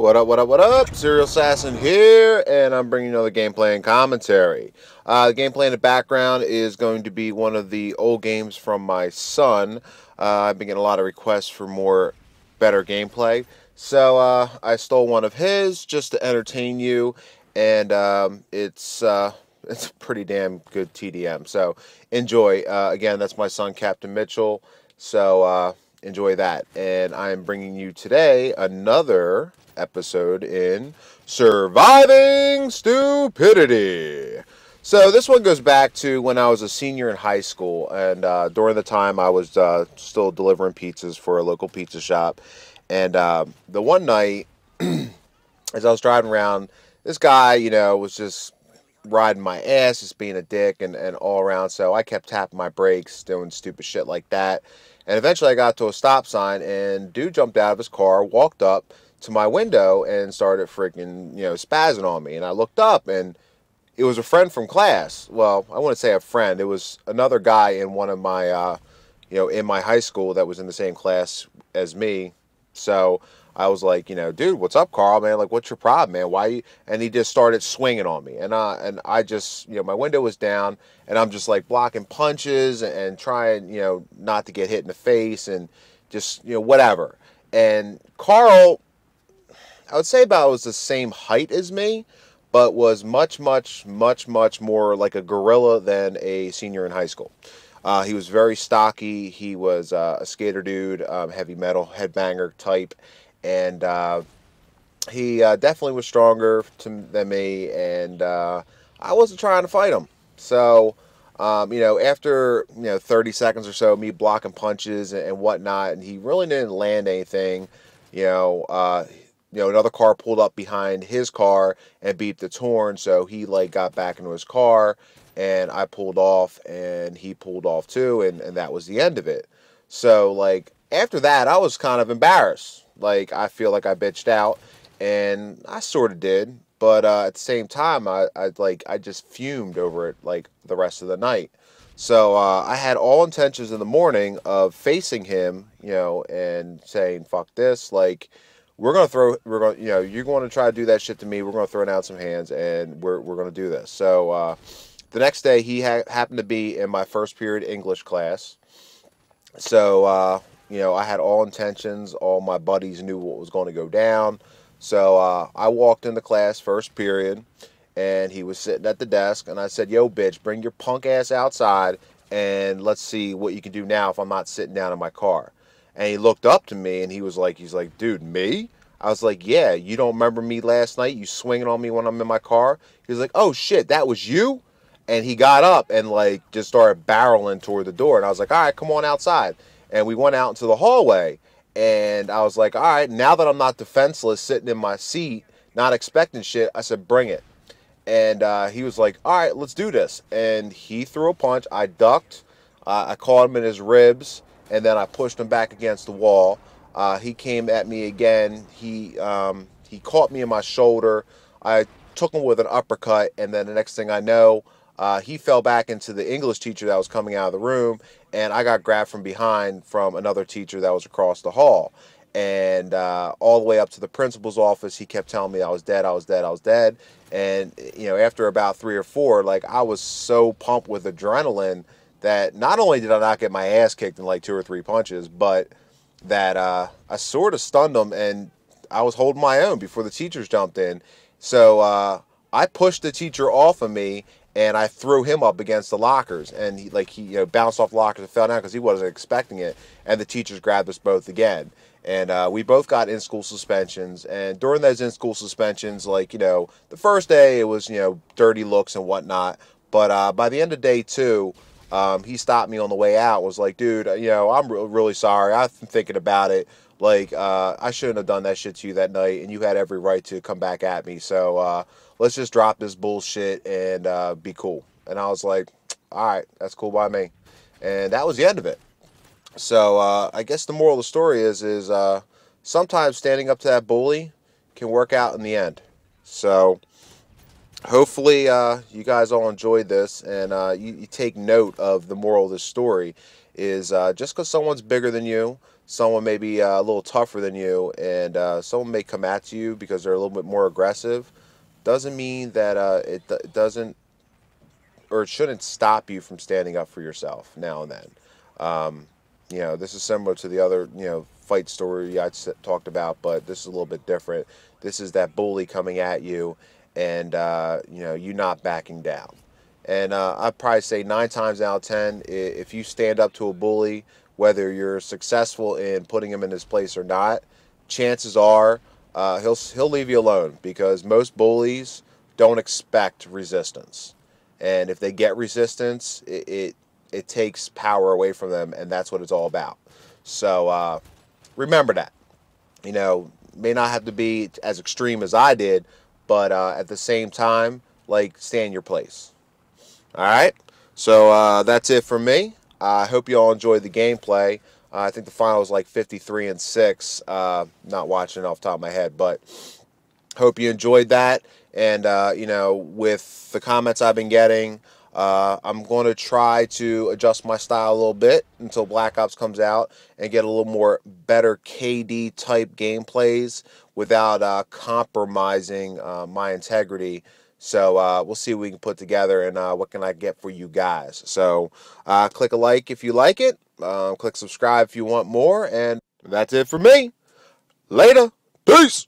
What up, what up, what up? Serial Assassin here, and I'm bringing another gameplay and commentary. The gameplay in the background is going to be one of the old games from my son. I've been getting a lot of requests for better gameplay, so I stole one of his just to entertain you, and it's a pretty damn good TDM, so enjoy. Again, that's my son, Captain Mitchell, so enjoy that. And I'm bringing you today another episode in Surviving Stupidity. So this one goes back to when I was a senior in high school, and during the time I was still delivering pizzas for a local pizza shop. And the one night, as I was driving around, this guy, was just riding my ass, just being a dick and all around. So I kept tapping my brakes, doing stupid shit like that. And eventually I got to a stop sign, and dude jumped out of his car, walked up to my window, and started freaking, spazzing on me. And I looked up, and it was a friend from class. Well, I wouldn't say a friend. It was another guy in one of my, in my high school that was in the same class as me. So I was like, dude, what's up, Carl, man? Like, what's your problem, man? Why you? And he just started swinging on me. And I just, my window was down, and I'm just like blocking punches and trying, not to get hit in the face and just, whatever. And Carl, I would say about was the same height as me, but was much, much, much, much more like a gorilla than a senior in high school. He was very stocky. He was a skater dude, heavy metal headbanger type. And he definitely was stronger than me, and I wasn't trying to fight him. So, after 30 seconds or so, me blocking punches and whatnot, and he really didn't land anything. Another car pulled up behind his car and beeped its horn, so he got back into his car, and I pulled off, and he pulled off too, and that was the end of it. So after that, I was kind of embarrassed. I feel like I bitched out, and I sort of did, but at the same time, I just fumed over it the rest of the night. So I had all intentions in the morning of facing him, and saying, "Fuck this!" You're going to try to do that shit to me. We're going to throw down some hands, and we're going to do this. So the next day, he happened to be in my first period English class. So I had all intentions. All my buddies knew what was going to go down. So I walked into class first period, and he was sitting at the desk, and I said, "Yo, bitch, bring your punk ass outside, and let's see what you can do now if I'm not sitting down in my car." And he looked up to me, and he's like, "Dude, me?" I was like, "Yeah, you don't remember me last night? You swinging on me when I'm in my car?" He was like, "Oh, shit, that was you?" And he got up and, just started barreling toward the door. And I was like, "All right, come on outside." And we went out into the hallway. And I was like, "All right, now that I'm not defenseless, sitting in my seat, not expecting shit," I said, "Bring it." And he was like, "All right, let's do this." And he threw a punch. I ducked. I caught him in his ribs. And then I pushed him back against the wall. He came at me again. He caught me in my shoulder. I took him with an uppercut, and then the next thing I know, he fell back into the English teacher that was coming out of the room, and I got grabbed from behind from another teacher that was across the hall. And all the way up to the principal's office, he kept telling me I was dead, I was dead, I was dead. And, after about 3 or 4, I was so pumped with adrenaline that not only did I not get my ass kicked in 2 or 3 punches, but that I sort of stunned him, and I was holding my own before the teachers jumped in. So I pushed the teacher off of me, and I threw him up against the lockers, and he bounced off the lockers and fell down because he wasn't expecting it, and the teachers grabbed us both again. And we both got in-school suspensions, and during those in-school suspensions, the first day it was, dirty looks and whatnot, but by the end of day 2, he stopped me on the way out, was like, "Dude, I'm really sorry. I've been thinking about it. I shouldn't have done that shit to you that night, and you had every right to come back at me. So let's just drop this bullshit and be cool." And I was like, "All right, that's cool by me." And that was the end of it. So I guess the moral of the story is sometimes standing up to that bully can work out in the end. So hopefully you guys all enjoyed this, and you take note of the moral of this story is just because someone's bigger than you, someone may be a little tougher than you, and someone may come at you because they're a little bit more aggressive, doesn't mean that it doesn't, or it shouldn't stop you from standing up for yourself now and then. Um, this is similar to the other, fight story I talked about, but this is a little bit different. This is that bully coming at you, and you not backing down. And I'd probably say 9 times out of 10, if you stand up to a bully, whether you're successful in putting him in his place or not, chances are he'll leave you alone, because most bullies don't expect resistance, and if they get resistance, it takes power away from them, and that's what it's all about. So remember that. May not have to be as extreme as I did, but at the same time, like, stay in your place. All right. So that's it for me. I hope you all enjoyed the gameplay. I think the final was like 53-6. Not watching it off the top of my head, but hope you enjoyed that. And with the comments I've been getting, I'm going to try to adjust my style a little bit until Black Ops comes out and get a little more better KD type gameplays without compromising my integrity. So we'll see what we can put together, and what can I get for you guys. So click a like if you like it. Click subscribe if you want more. And that's it for me. Later. Peace.